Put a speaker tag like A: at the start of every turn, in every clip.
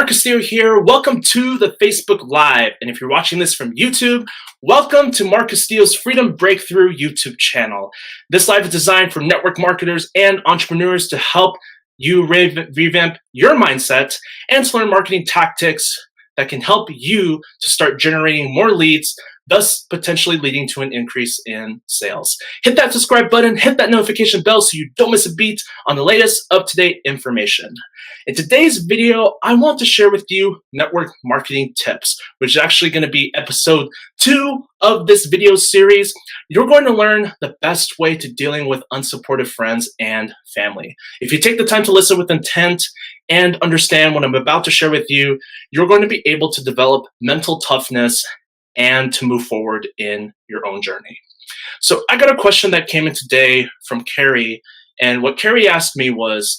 A: Mark Castillo here. Welcome to the Facebook Live. And if you're watching this from YouTube, welcome to Mark Castillo's Freedom Breakthrough YouTube channel. This live is designed for network marketers and entrepreneurs to help you revamp your mindset and to learn marketing tactics that can help you to start generating more leads, thus potentially leading to an increase in sales. Hit that subscribe button, hit that notification bell so you don't miss a beat on the latest up-to-date information. In today's video, I want to share with you network marketing tips, which is actually going to be episode 2 of this video series. You're going to learn the best way to dealing with unsupportive friends and family. If you take the time to listen with intent and understand what I'm about to share with you, you're going to be able to develop mental toughness and to move forward in your own journey. So I got a question that came in today from Carrie, and what Carrie asked me was,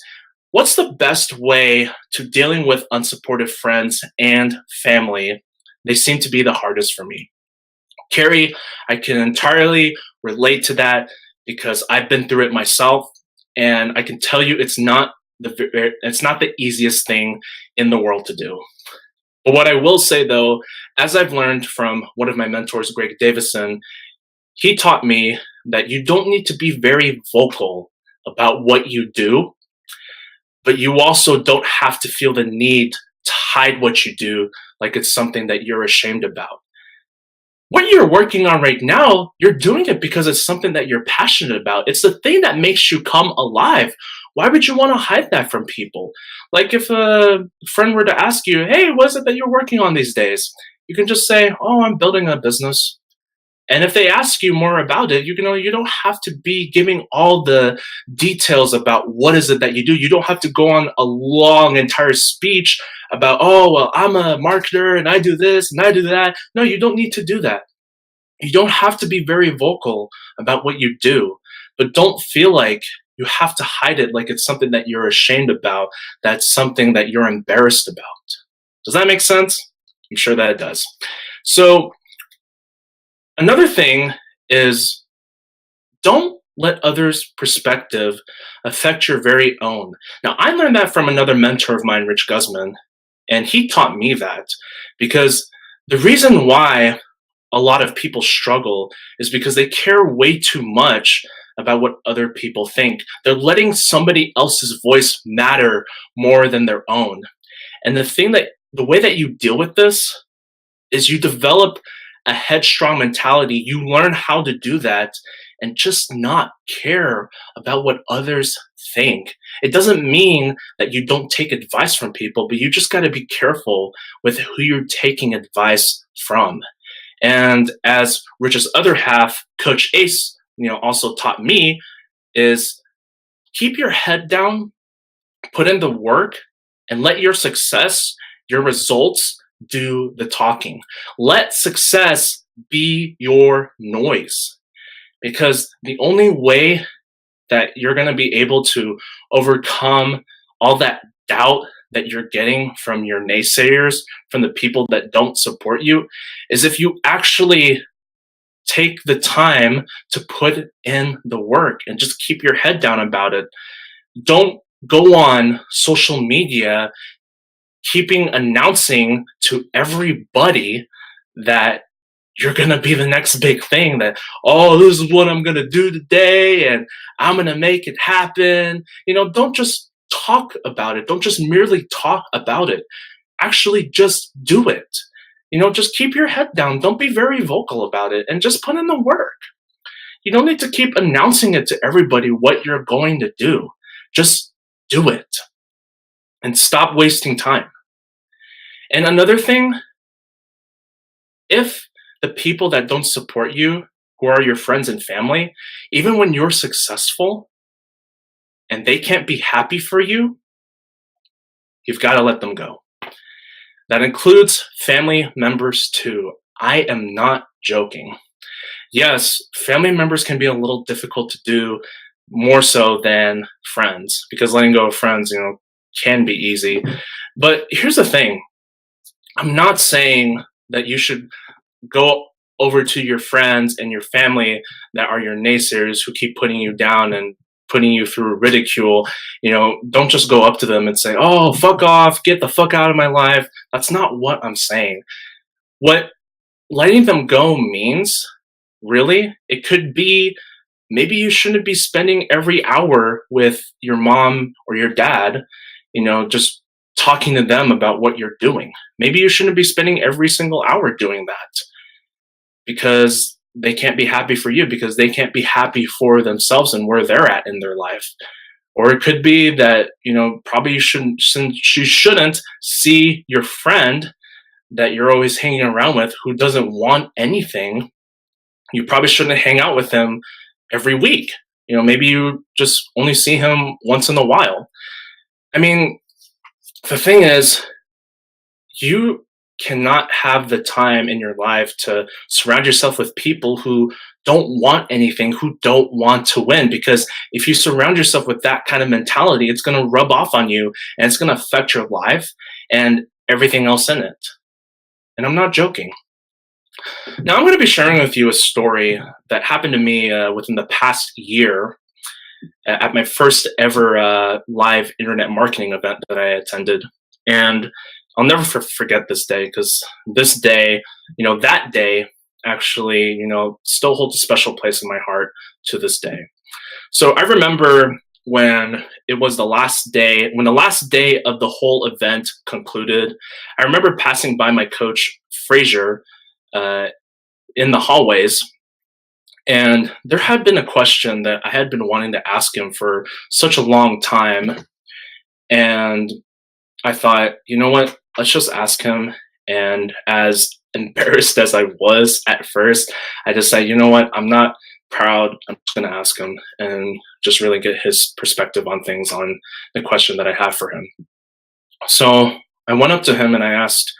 A: what's the best way to dealing with unsupportive friends and family? They seem to be the hardest for me. Carrie, I can entirely relate to that because I've been through it myself, and I can tell you it's not the easiest thing in the world to do. But what I will say though, as I've learned from one of my mentors, Greg Davison, he taught me that you don't need to be very vocal about what you do, but you also don't have to feel the need to hide what you do like it's something that you're ashamed about. What you're working on right now, you're doing it because it's something that you're passionate about. It's the thing that makes you come alive. Why would you want to hide that from people? Like if a friend were to ask you, hey, what is it that you're working on these days? You can just say, oh, I'm building a business. And if they ask you more about it, you don't have to be giving all the details about what is it that you do. You don't have to go on a long entire speech about, oh, well, I'm a marketer and I do this and I do that. No, you don't need to do that. You don't have to be very vocal about what you do, but don't feel like you have to hide it like it's something that you're ashamed about. That's something that you're embarrassed about. Does that make sense? I'm sure that it does. So another thing is, don't let others' perspective affect your very own. Now, I learned that from another mentor of mine, Rich Guzman, and he taught me that because the reason why a lot of people struggle is because they care way too much about what other people think. They're letting somebody else's voice matter more than their own. And the way that you deal with this is you develop a headstrong mentality. You learn how to do that and just not care about what others think. It doesn't mean that you don't take advice from people, but you just got to be careful with who you're taking advice from. And as Rich's other half, Coach Ace, also taught me, is keep your head down, put in the work, and let your success, your results, do the talking. Let success be your noise, because the only way that you're going to be able to overcome all that doubt that you're getting from your naysayers, from the people that don't support you, is if you actually take the time to put in the work and just keep your head down about it. Don't go on social media announcing to everybody that you're going to be the next big thing, that, oh, this is what I'm going to do today and I'm going to make it happen. Don't just talk about it. Don't just merely talk about it. Actually, just do it. Just keep your head down. Don't be very vocal about it and just put in the work. You don't need to keep announcing it to everybody what you're going to do. Just do it and stop wasting time. And another thing, if the people that don't support you, who are your friends and family, even when you're successful and they can't be happy for you, you've got to let them go. That includes family members too. I am not joking. Yes, family members can be a little difficult to do, more so than friends, because letting go of friends, can be easy. But here's the thing. I'm not saying that you should go over to your friends and your family that are your naysayers who keep putting you down and putting you through ridicule, don't just go up to them and say, "Oh, fuck off, get the fuck out of my life." That's not what I'm saying. What letting them go means, really, it could be maybe you shouldn't be spending every hour with your mom or your dad, just talking to them about what you're doing. Maybe you shouldn't be spending every single hour doing that because they can't be happy for you, because they can't be happy for themselves and where they're at in their life. Or it could be that, probably you shouldn't see your friend that you're always hanging around with who doesn't want anything. You probably shouldn't hang out with him every week. Maybe you just only see him once in a while. I mean, the thing is, you cannot have the time in your life to surround yourself with people who don't want anything, who don't want to win. Because if you surround yourself with that kind of mentality, it's going to rub off on you and it's going to affect your life and everything else in it. And I'm not joking. Now, I'm going to be sharing with you a story that happened to me within the past year at my first ever live internet marketing event that I attended. And I'll never forget this day, because this day, that day actually, still holds a special place in my heart to this day. So I remember when it was the last day, when the last day of the whole event concluded, I remember passing by my coach, Frazier, in the hallways. And there had been a question that I had been wanting to ask him for such a long time. And I thought, you know what? Let's just ask him. And as embarrassed as I was at first, I decided, you know what? I'm not proud. I'm just going to ask him and just really get his perspective on things, on the question that I have for him. So I went up to him and I asked,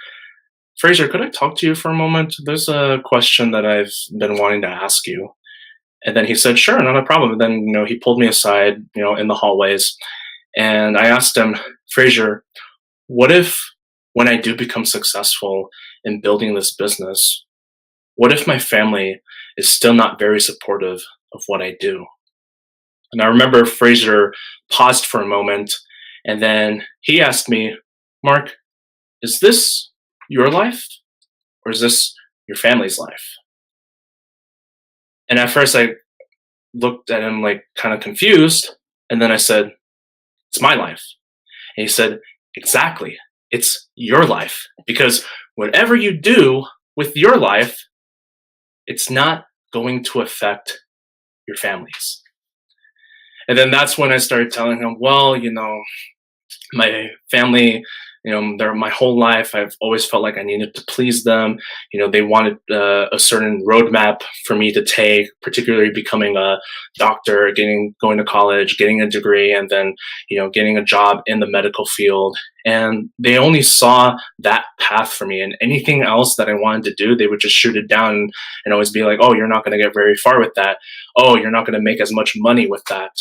A: "Fraser, could I talk to you for a moment? There's a question that I've been wanting to ask you." And then he said, "Sure, not a problem." And then, he pulled me aside, in the hallways. And I asked him, "Fraser, what if when I do become successful in building this business, what if my family is still not very supportive of what I do?" And I remember Fraser paused for a moment, and then he asked me, "Mark, is this your life or is this your family's life?" And at first I looked at him like kind of confused, and then I said, "It's my life." And he said, "Exactly. It's your life. Because whatever you do with your life, it's not going to affect your families." And then that's when I started telling him, well, my family, my whole life, I've always felt like I needed to please them. They wanted a certain roadmap for me to take, particularly becoming a doctor, going to college, getting a degree, and then, getting a job in the medical field. And they only saw that path for me, and anything else that I wanted to do, they would just shoot it down and always be like, "Oh, you're not going to get very far with that. Oh, you're not going to make as much money with that."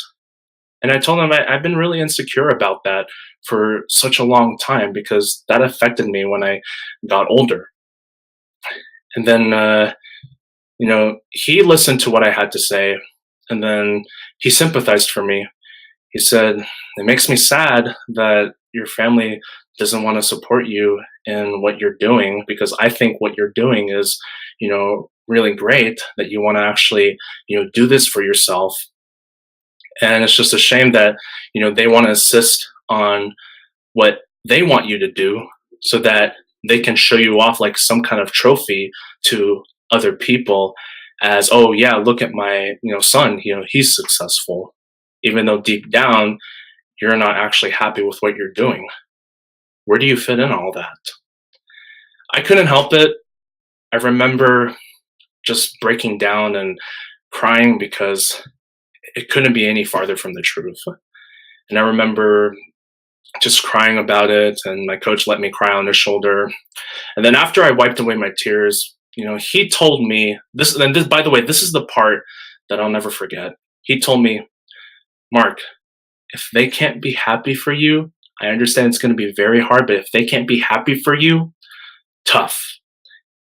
A: And I told them I've been really insecure about that for such a long time, because that affected me when I got older. And then, he listened to what I had to say, and then he sympathized for me. He said, "It makes me sad that your family doesn't want to support you in what you're doing, because I think what you're doing is, really great, that you want to actually, do this for yourself. And it's just a shame that, they want to insist on what they want you to do so that they can show you off like some kind of trophy to other people as, oh yeah, look at my, son, he's successful, even though deep down you're not actually happy with what you're doing. Where do you fit in all that?" I couldn't help it. I remember just breaking down and crying, because it couldn't be any farther from the truth. And I remember just crying about it, and my coach let me cry on his shoulder. And then after I wiped away my tears, he told me this, and this, by the way, this is the part that I'll never forget. He told me, "Mark, if they can't be happy for you, I understand it's going to be very hard, but if they can't be happy for you, tough.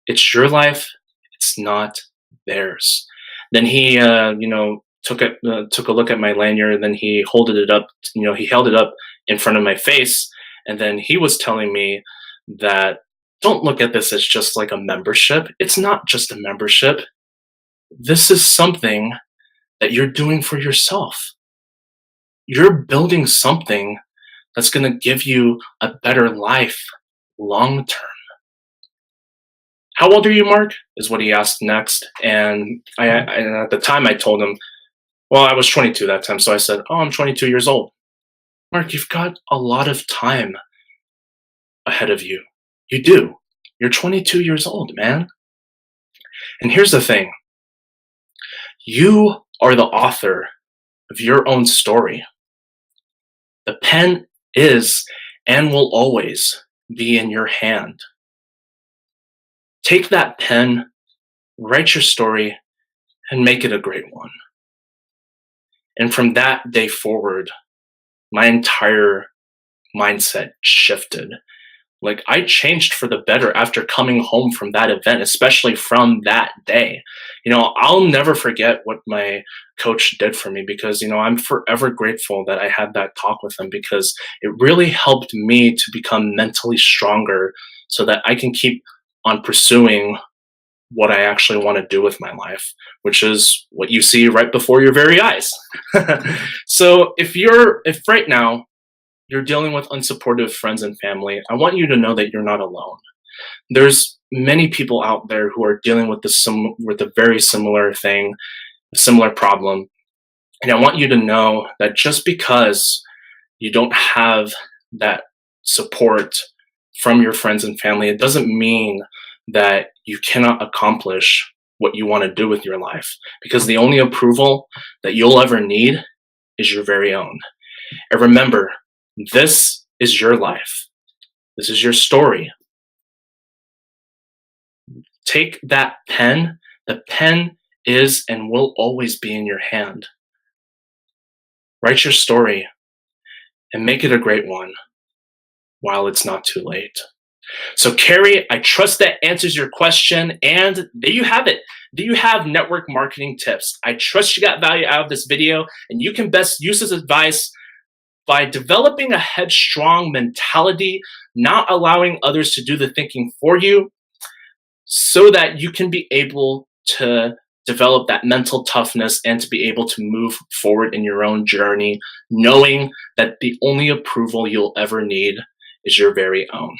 A: It's your life. It's not theirs." Then he, took a look at my lanyard, and then he holded it up. He held it up in front of my face, and then he was telling me that don't look at this as just like a membership. It's not just a membership. This is something that you're doing for yourself. You're building something that's going to give you a better life long term. How old are you, Mark? Is what he asked next. And and at the time I told him, well, I was 22 that time. So I said, oh, I'm 22 years old. Mark, you've got a lot of time ahead of you. You do. You're 22 years old, man. And here's the thing. You are the author of your own story. The pen is and will always be in your hand. Take that pen, write your story, and make it a great one. And from that day forward, my entire mindset shifted. Like, I changed for the better after coming home from that event, especially from that day. I'll never forget what my coach did for me, because, I'm forever grateful that I had that talk with him, because it really helped me to become mentally stronger so that I can keep on pursuing what I actually want to do with my life, which is what you see right before your very eyes. So if right now you're dealing with unsupportive friends and family, I want you to know that you're not alone. There's many people out there who are dealing with a very similar thing, a similar problem. And I want you to know that just because you don't have that support from your friends and family, it doesn't mean that you cannot accomplish what you want to do with your life, because the only approval that you'll ever need is your very own. And remember, this is your life. This is your story. Take that pen. The pen is and will always be in your hand. Write your story and make it a great one while it's not too late. So, Carrie, I trust that answers your question. And there you have it. There you have network marketing tips. I trust you got value out of this video, and you can best use this advice by developing a headstrong mentality, not allowing others to do the thinking for you, so that you can be able to develop that mental toughness and to be able to move forward in your own journey, knowing that the only approval you'll ever need is your very own.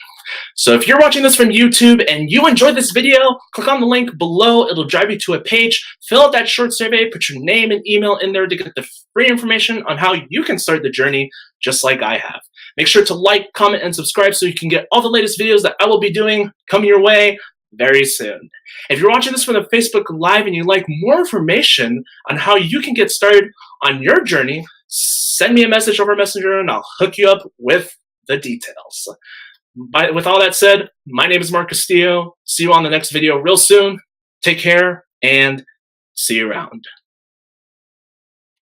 A: So if you're watching this from YouTube and you enjoyed this video, click on the link below. It'll drive you to a page. Fill out that short survey, put your name and email in there to get the free information on how you can start the journey just like I have. Make sure to like, comment, and subscribe so you can get all the latest videos that I will be doing coming your way very soon. If you're watching this from the Facebook Live and you'd like more information on how you can get started on your journey, send me a message over Messenger and I'll hook you up with the details. With all that said, my name is Mark Castillo. See you on the next video real soon. Take care and see you around.